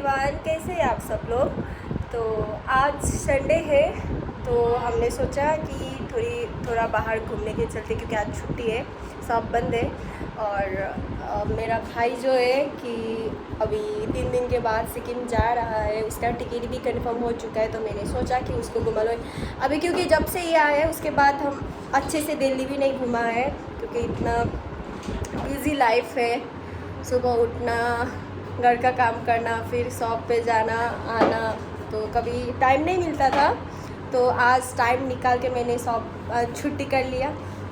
Everyone, कैसे हैं आप सब लोग। तो आज संडे है तो हमने सोचा कि थोड़ा बाहर घूमने के चलते, क्योंकि आज छुट्टी है, सब बंद है। और मेरा भाई जो है कि अभी 3 दिन के बाद सिक्किम जा रहा है, उसका टिकट भी कंफर्म हो चुका है। तो मैंने सोचा कि उसको घुमा लो अभी, क्योंकि जब से ये आया है उसके बाद हम अच्छे से दिल्ली भी नहीं घुमा है, क्योंकि इतना बिज़ी लाइफ है। सुबह उठना, घर का काम करना, फिर शॉप पे जाना आना, तो कभी टाइम नहीं मिलता था। तो आज टाइम निकाल के मैंने शॉप छुट्टी कर लिया।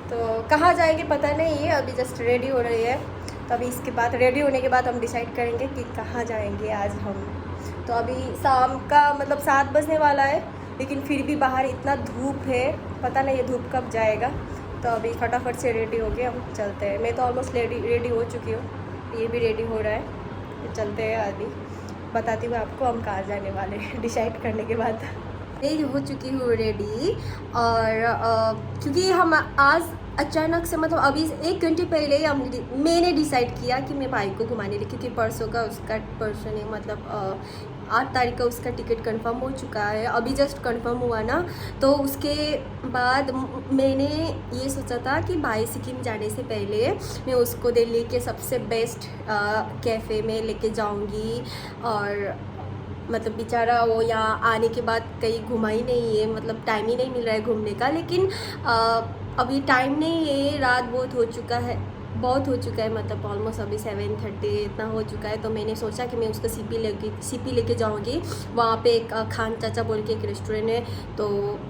तो कहाँ जाएंगे पता नहीं है, अभी जस्ट रेडी हो रही है। तो अभी इसके बाद रेडी होने के बाद हम डिसाइड करेंगे कि कहाँ जाएंगे आज हम। तो अभी शाम का मतलब 7 बजने वाला है, लेकिन फिर भी बाहर इतना धूप है, पता नहीं ये धूप कब जाएगा। तो अभी फटाफट से रेडी हो गए, हम चलते हैं। मैं तो ऑलमोस्ट रेडी हो चुकी हूँ, ये भी रेडी हो रहा है। तो चलते हैं, अभी बताती हूँ आपको हम कहाँ जाने वाले हैं डिसाइड करने के बाद। मैं हो चुकी हूँ रेडी। और क्योंकि हम आज अचानक से मतलब अभी 1 घंटे पहले ही मैंने डिसाइड किया कि मैं भाई को घुमाने लिए, क्योंकि परसों नहीं मतलब 8 तारीख का उसका टिकट कंफर्म हो चुका है। अभी जस्ट कंफर्म हुआ ना, तो उसके बाद मैंने ये सोचा था कि भाई सिक्किम जाने से पहले मैं उसको दिल्ली के सबसे बेस्ट कैफ़े में लेके जाऊंगी। और मतलब बेचारा वो यहाँ आने के बाद कहीं घुमा ही नहीं है, मतलब टाइम ही नहीं मिल रहा है घूमने का। लेकिन अभी टाइम नहीं है, रात बहुत हो चुका है, मतलब ऑलमोस्ट अभी 7:30 इतना हो चुका है। तो मैंने सोचा कि मैं उसको सीपी लेके जाऊंगी। वहाँ पे एक खान चाचा बोल के एक रेस्टोरेंट है। तो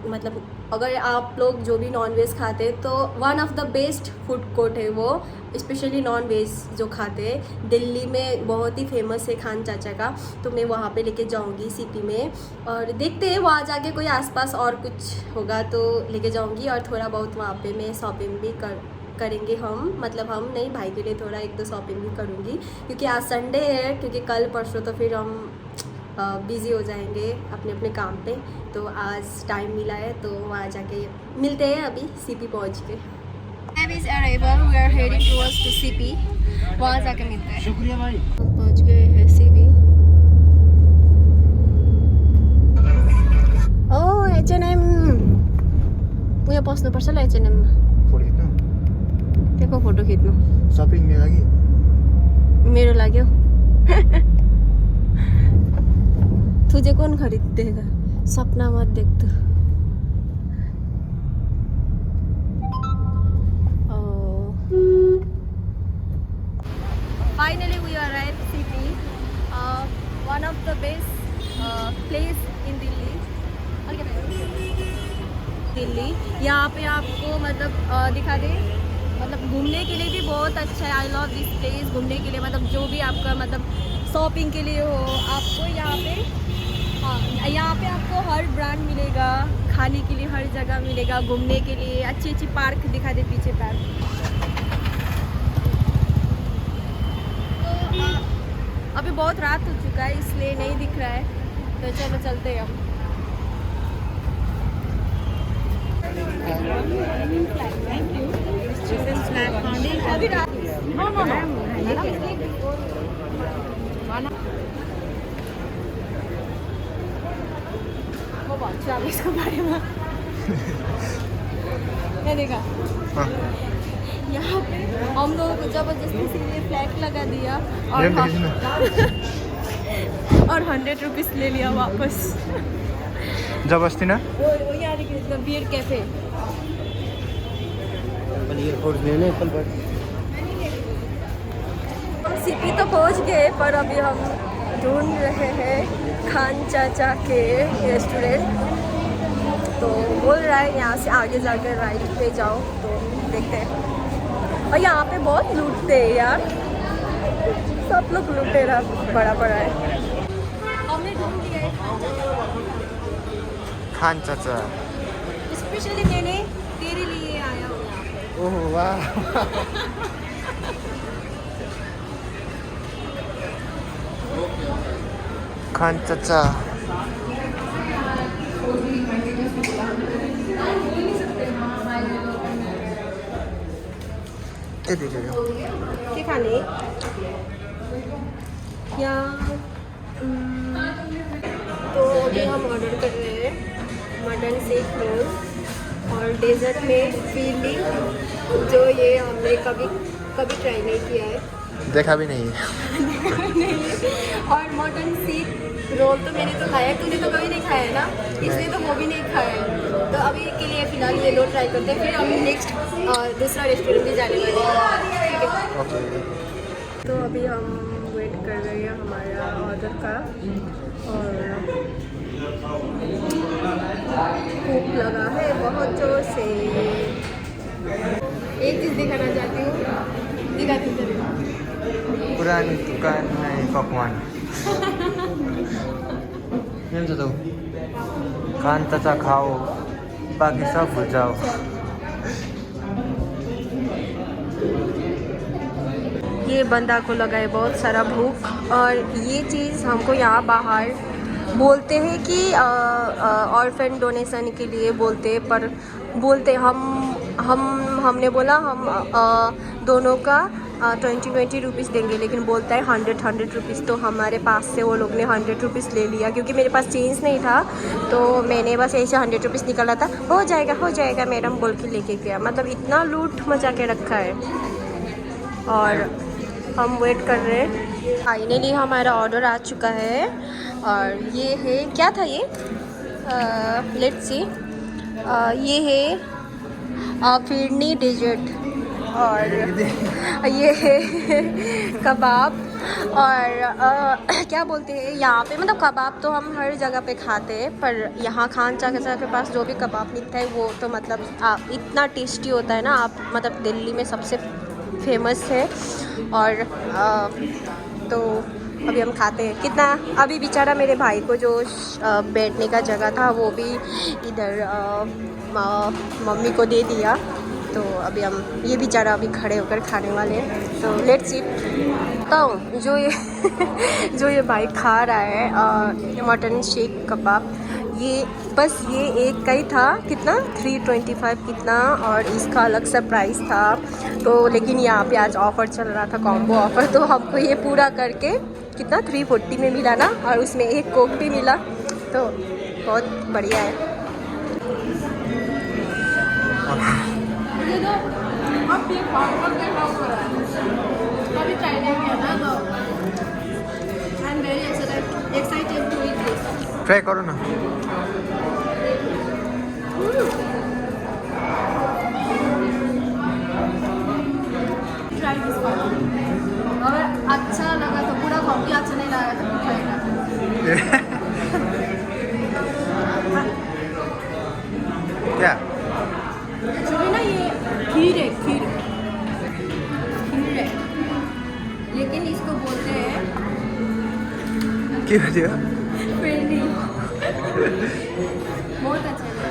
मतलब अगर आप लोग जो भी नॉन वेज खाते हैं तो one of the best food court है वो, स्पेशली नॉन वेज जो खाते हैं दिल्ली में बहुत ही फेमस है खान चाचा का। तो मैं वहाँ पे लेके जाऊँगी सीपी में, और देखते हैं वहाँ जाके कोई आसपास और कुछ होगा तो लेके जाऊँगी। और थोड़ा बहुत वहाँ पे मैं शॉपिंग भी करेंगे हम, मतलब हम नहीं, भाई के लिए थोड़ा 1-2 शॉपिंग भी करूँगी, क्योंकि आज संडे है। क्योंकि कल परसों तो फिर हम बिज़ी हो जाएंगे अपने अपने काम पे। तो आज टाइम मिला है तो वहाँ जाके मिलते हैं। अभी सीपी पहुँच के we are heading towards to CP, वहाँ जाके मिलते हैं। शुक्रिया भाई। हम पहुँच गए हैं सीपी। ओ H&M उयो पस्नुपर्छ ल H&M मा। त्यहाँको फोटो खिच्नु शॉपिंग में लगी मेरो लाग्यो। तुझे कौन खरीद देगा, सपना मत देख तू। Finally we arrived City, one of the best place in Delhi. यहाँ पे आपको मतलब दिखा दे, मतलब घूमने के लिए भी बहुत अच्छा है। I love this place. घूमने के लिए मतलब जो भी आपका मतलब शॉपिंग के लिए हो, आपको यहाँ पे यहाँ पे आपको हर ब्रांड मिलेगा, खाने के लिए हर जगह मिलेगा, घूमने के लिए अच्छी पार्क दिखा दे, पीछे पार्क। तो अभी बहुत रात हो चुका है इसलिए नहीं दिख रहा है, तो चलो चलते हैं हम। वो भन्छु अब यसको बारेमा। यहाँ देखा, यहाँ पे हम लोगों को जबरदस्ती से ये फ्लैग लगा दिया और 100 रुपीज़ ले लिया वापस। जबरदस्ती ना वो यहाँ देखिए बियर कैफे। हम सीपी तो पहुँच गए, पर अभी हम ढूंढ रहे हैं खान चाचा के रेस्टोरेंट। तो बोल रहा है यहाँ से आगे जाकर राइट पे जाओ, तो देखते हैं। और यहाँ पे बहुत लूटते हैं यार, सब लोग लूटेरा बड़ा है। हमने ढूंढ लिया है खान चाचा। स्पेशली मैंने तेरे लिए आया हूँ यहाँ पे। ओह वाह। खान चाचा के खाने या अभी हम ऑर्डर कर रहे हैं मटन सीख रोल और डेजर्ट में फीली, जो ये हमने कभी ट्राई नहीं किया है, देखा भी नहीं है। और मटन सीख रोल तो मैंने तो खाया है, तूने तो कभी नहीं खाया है ना, इसलिए तो वो भी नहीं खाया है। तो अभी के लिए फ़िलहाल ये लो ट्राई करते हैं, फिर हम नेक्स्ट दूसरा रेस्टोरेंट भी जाने वाले हैं, ठीक है। ओके। तो अभी हम वेट कर रहे हैं हमारा ऑर्डर का, और भूख लगा है बहुत जोर से। एक चीज़ दिखाना चाहती हूँ, दिखाती हूँ। पुरानी दुकान में पकवान तो दो खान तथा खाओ, बाकी सब भूल जाओ। ये बंदा को लगा है बहुत सारा भूख, और ये चीज़ हमको यहाँ बाहर बोलते हैं कि ऑर्फन डोनेशन के लिए बोलते हैं, पर बोलते हमने बोला हम दोनों का 20 रुपीज़ देंगे, लेकिन बोलता है 100 रुपीज़। तो हमारे पास से वो लोग ने 100 रुपीज़ ले लिया, क्योंकि मेरे पास चेंज नहीं था, तो मैंने बस ऐसे 100 रुपीज़ निकाला था। हो जाएगा मैडम बोल के लेके गया। मतलब इतना लूट मचा के रखा है। और हम वेट कर रहे हैं, फाइनली हमारा ऑर्डर आ चुका है, और ये है, क्या था ये, लेट्स सी, ये है फिरनी डेजर्ट, और ये है कबाब, और क्या बोलते हैं यहाँ पे, मतलब कबाब तो हम हर जगह पे खाते हैं, पर यहाँ खान चाचा के पास जो भी कबाब मिलता है वो तो मतलब इतना टेस्टी होता है ना, आप मतलब दिल्ली में सबसे फेमस है। और तो अभी हम खाते हैं। कितना, अभी बेचारा मेरे भाई को जो बैठने का जगह था वो भी इधर मम्मी को दे दिया, तो अभी हम, ये बेचारा अभी खड़े होकर खाने वाले हैं। तो लेट्स ईट। तो जो ये भाई खा रहा है मटन शेक कबाब, ये बस ये एक का ही था, कितना 325 कितना, और इसका अलग सा प्राइस था। तो लेकिन यहाँ पे आज ऑफ़र चल रहा था, कॉम्बो ऑफ़र, तो हमको ये पूरा करके कितना 340 में मिला ना, और उसमें एक कोक भी मिला, तो बहुत बढ़िया है। अभी ट्राई नहीं किया ना, तो I am very excited to eat this. Try करो ना। ट्राई दिस, अगर अच्छा लगा तो पूरा खाऊंगी, अच्छा नहीं लगा तो खाएगा। क्या एक्चुअली ना ये खीर है, लेकिन इसको बोलते हैं क्यों दिया? फिरनी। बहुत अच्छा लगा।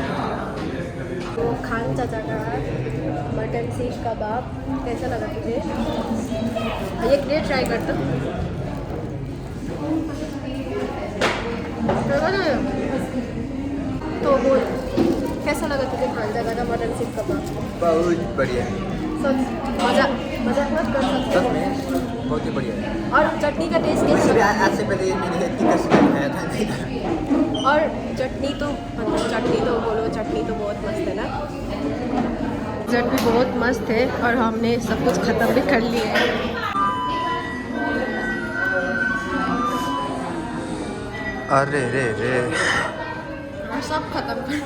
तो खान चाचा का मटन सीख कबाब कैसा लगा तुझे? एक प्लेट ट्राई करता हूँ। तो बोल, कैसा लगा तुझे खान चाचा का मटन सीख कबाब? बहुत बढ़िया, सच मजाक मत कर सकते सच हो। में बहुत ही बढ़िया है। और चटनी का टेस्ट कैसा लगा? आज से पहले मैंने इतनी कष्ट खाया था। और चटनी तो मतलब चटनी तो बोलो, चटनी तो बहुत मस्त है ना, डेजर्ट भी बहुत मस्त है, और हमने सब कुछ ख़त्म भी कर लिया है। अरे रे रे, और सब ख़त्म कर,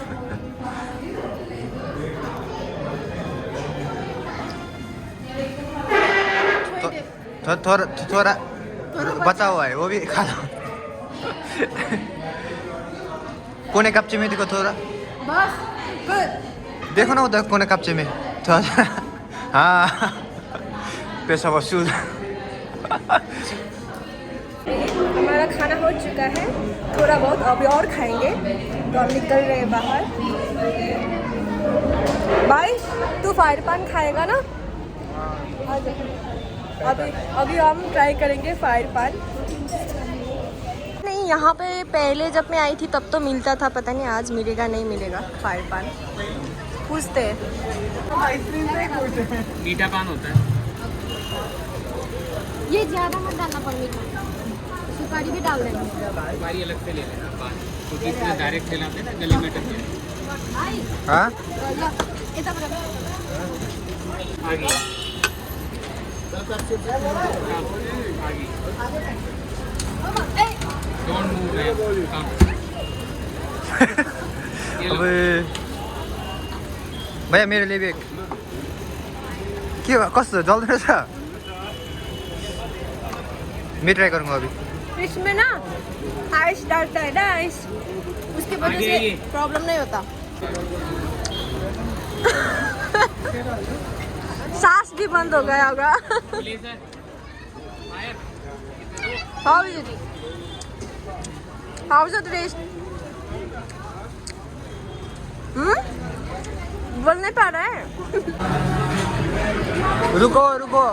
थोड़ा बचा हुआ है, वो भी खा लो। कोने कपचे में देखो थोड़ा, बस गुड। देखो ना उधर कोने कपचे में थोड़ा। हाँ, पैसा वसूल। हमारा खाना हो चुका है, थोड़ा बहुत अभी और खाएंगे, तो हम निकल रहे हैं बाहर। भाई तू फायर पान खाएगा ना? आ जा। अभी हम ट्राई करेंगे फायर पान। नहीं, यहाँ पे पहले जब मैं आई थी तब तो मिलता था, पता नहीं आज मिलेगा नहीं मिलेगा फायर पान, पूछते हैं। मीठा पान होता है। ये ज़्यादा मत डालना पर मीठा, सुपारी भी डाल देंगे। सुपारी अलग से ले लेना पान, क्योंकि इसमें डायरेक्ट खिलाते हैं ना, गले में टक जाए। हाँ आगे डोंट मूव अबे भैया मेरो लिए भी एक के कस्तो जल्दैन रहेछ मैं ट्राई करूँगा अभी इसमें ना आइस डालता है ना, आइस, उसकी वजह से प्रॉब्लम नहीं होता। सांस भी बंद हो गया होगा। How is it? How is the taste? बोल नहीं पा रहा है। रुको रुको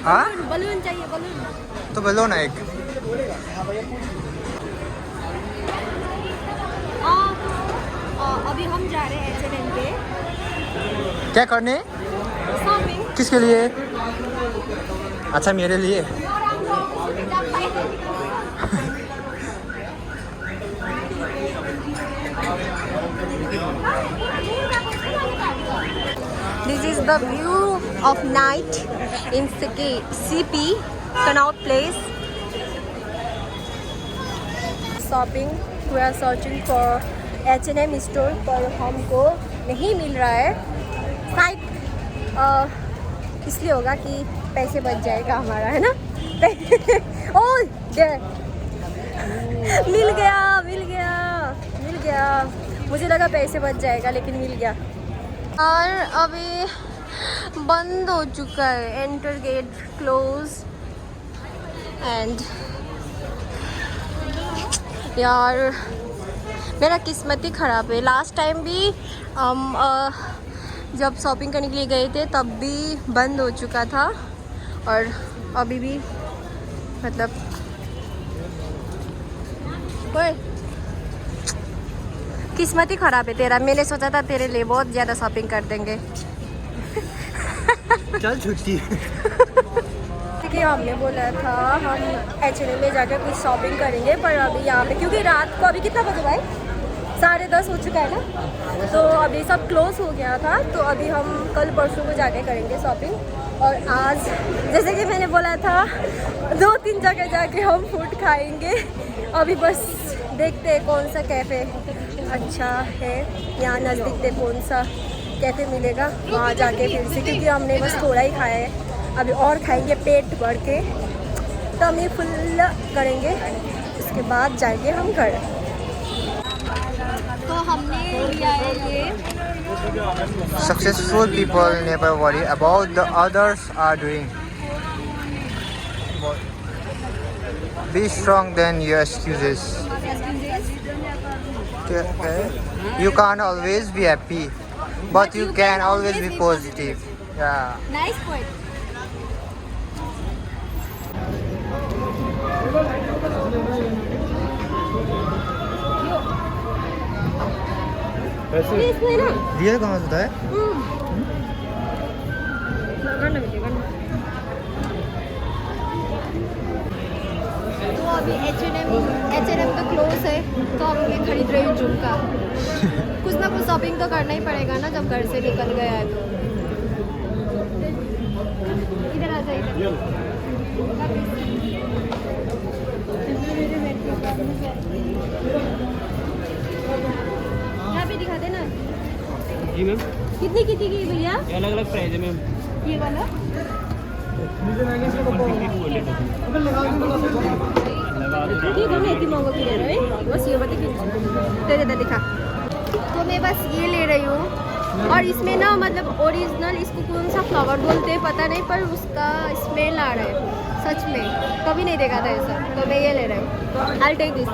हाँ बलून चाहिए, बलून। तो बोलो ना एक अभी हम जा रहे हैं H&M पे क्या करने शॉपिंग। किसके लिए अच्छा मेरे लिए This is the view of night in CP, Connaught Place. Shopping, we are searching for H&M store, पर हमको नहीं मिल रहा है। शायद इसलिए होगा कि पैसे बच जाएगा हमारा, है ना। ओह मिल गया, मिल गया, मिल गया। मुझे लगा पैसे बच जाएगा, लेकिन मिल गया। और अभी बंद हो चुका है, एंटर गेट क्लोज। एंड यार मेरा किस्मत ही ख़राब है। लास्ट टाइम भी हम जब शॉपिंग करने के लिए गए थे तब भी बंद हो चुका था, और अभी भी मतलब ओए किस्मत ही ख़राब है तेरा। मैंने सोचा था तेरे लिए बहुत ज़्यादा शॉपिंग कर देंगे। चल छुट्टी कि हमने बोला था हम H&M में जाकर कुछ शॉपिंग करेंगे, पर अभी यहाँ पे क्योंकि रात को अभी कितना बजे भाई 10:30 हो चुका है ना, तो अभी सब क्लोज हो गया था। तो अभी हम कल परसों को जाके करेंगे शॉपिंग। और आज जैसे कि मैंने बोला था 2-3 जगह जाके हम फूड खाएंगे। अभी बस देखते हैं कौन सा कैफ़े अच्छा है, यहाँ नज़दीक में कौन सा कैफ़े मिलेगा, वहाँ जाके फिर से, क्योंकि हमने बस थोड़ा ही खाया है, अभी और खाएंगे पेट भर के, तो हम ये फुल करेंगे, उसके बाद जाएंगे हम घर। तो हमने लिया है ये Successful people never worry about the others are doing. Be strong than your excuses. Okay. You can't always be happy, but you can always be positive. Yeah. Nice point. इसमें ना रियल कहाँ से है? तो अभी H&M तो close है, तो हम ये खरीद रही हूँ झुमका। कुछ ना कुछ शॉपिंग तो करना ही पड़ेगा ना जब घर से निकल गया है तो। इधर आ जाइए। यहाँ पे दिखाते ना। जी मैम, कितनी की भैया? ये अलग अलग प्राइस है मैम। ये वाला ठीक है, मैं इतनी महंगा क्यों ले रहा है? बस ये बता कि दे दिखा। तो मैं बस ये ले रही हूँ, और इसमें ना मतलब ओरिजिनल इसको कौन सा फ्लावर बोलते हैं पता नहीं, पर उसका स्मेल आ रहा है सच में, कभी नहीं देखा था ऐसा। तो मैं ये ले रही हूँ, I'll take this।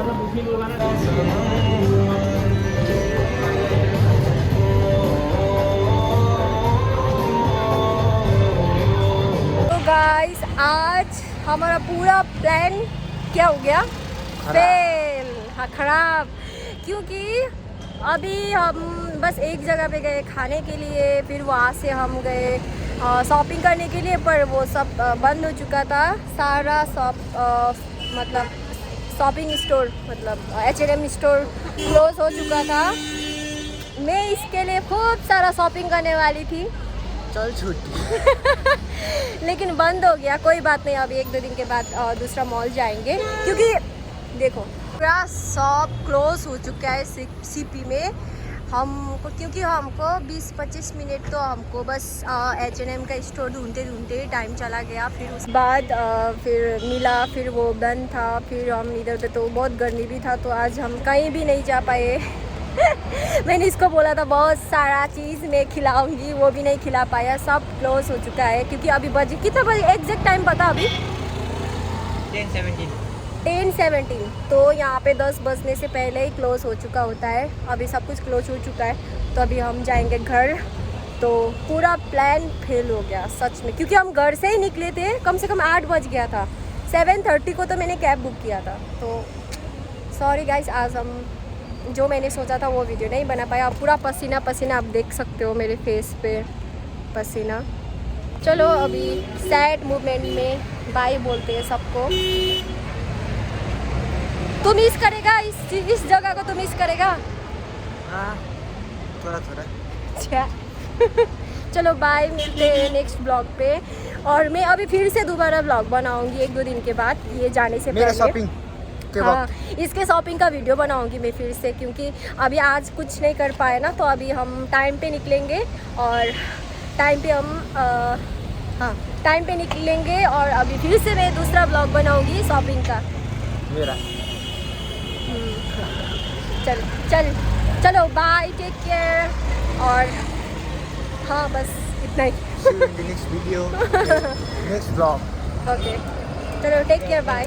तो गाइस आज हमारा पूरा प्लान क्या हो गया? फेल। हाँ, खराब। क्योंकि अभी हम बस एक जगह पे गए खाने के लिए, फिर वहाँ से हम गए शॉपिंग करने के लिए, पर वो सब बंद हो चुका था। सारा शॉप मतलब शॉपिंग स्टोर मतलब H&M स्टोर क्लोज हो चुका था। मैं इसके लिए खूब सारा शॉपिंग करने वाली थी चल छुट्टी। लेकिन बंद हो गया। कोई बात नहीं, अभी 1-2 दिन के बाद दूसरा मॉल जाएंगे, क्योंकि देखो पूरा शॉप क्लोज हो चुका है सीपी में हमको, क्योंकि हमको 20-25 मिनट तो हमको बस H&M का स्टोर ढूंढते ढूंढते टाइम चला गया। फिर उस बाद फिर मिला, फिर वो बंद था, फिर हम इधर उधर, तो बहुत गर्मी भी था, तो आज हम कहीं भी नहीं जा पाए। मैंने इसको बोला था बहुत सारा चीज़ मैं खिलाऊंगी, वो भी नहीं खिला पाया, सब क्लोज हो चुका है। क्योंकि अभी बजे कितना बजे एग्जैक्ट टाइम पता अभी 10:17, तो यहाँ पे 10 बजने से पहले ही क्लोज हो चुका होता है। अभी सब कुछ क्लोज हो चुका है, तो अभी हम जाएंगे घर। तो पूरा प्लान फेल हो गया सच में, क्योंकि हम घर से ही निकले थे, कम से कम 8 बज गया था। 7:30 को तो मैंने कैब बुक किया था। तो सॉरी गाइस, आज हम जो मैंने सोचा था वो वीडियो नहीं बना पाया। पूरा पसीना पसीना आप देख सकते हो मेरे फेस पे पसीना। चलो अभी सैड मूवमेंट में बाय बोलते हैं सबको। तू मिस करेगा इस जगह को, तू मिस करेगा? हाँ थोड़ा थोड़ा। अच्छा चलो बाय, मिलते हैं नेक्स्ट ब्लॉग पे। और मैं अभी फिर से दोबारा ब्लॉग बनाऊंगी 1-2 दिन के बाद, ये जाने से मेरा पहले। शॉपिंग के हाँ, वक्त इसके शॉपिंग का वीडियो बनाऊंगी मैं फिर से, क्योंकि अभी आज कुछ नहीं कर पाए ना, तो अभी हम टाइम पे निकलेंगे और टाइम पे हम हाँ टाइम पे निकलेंगे। और अभी फिर से मैं दूसरा ब्लॉग बनाऊंगी शॉपिंग का। मेरा चलो बाय, टेक केयर। और हाँ बस इतना ही। See you in the next video, next vlog. Okay चलो टेक केयर, बाय।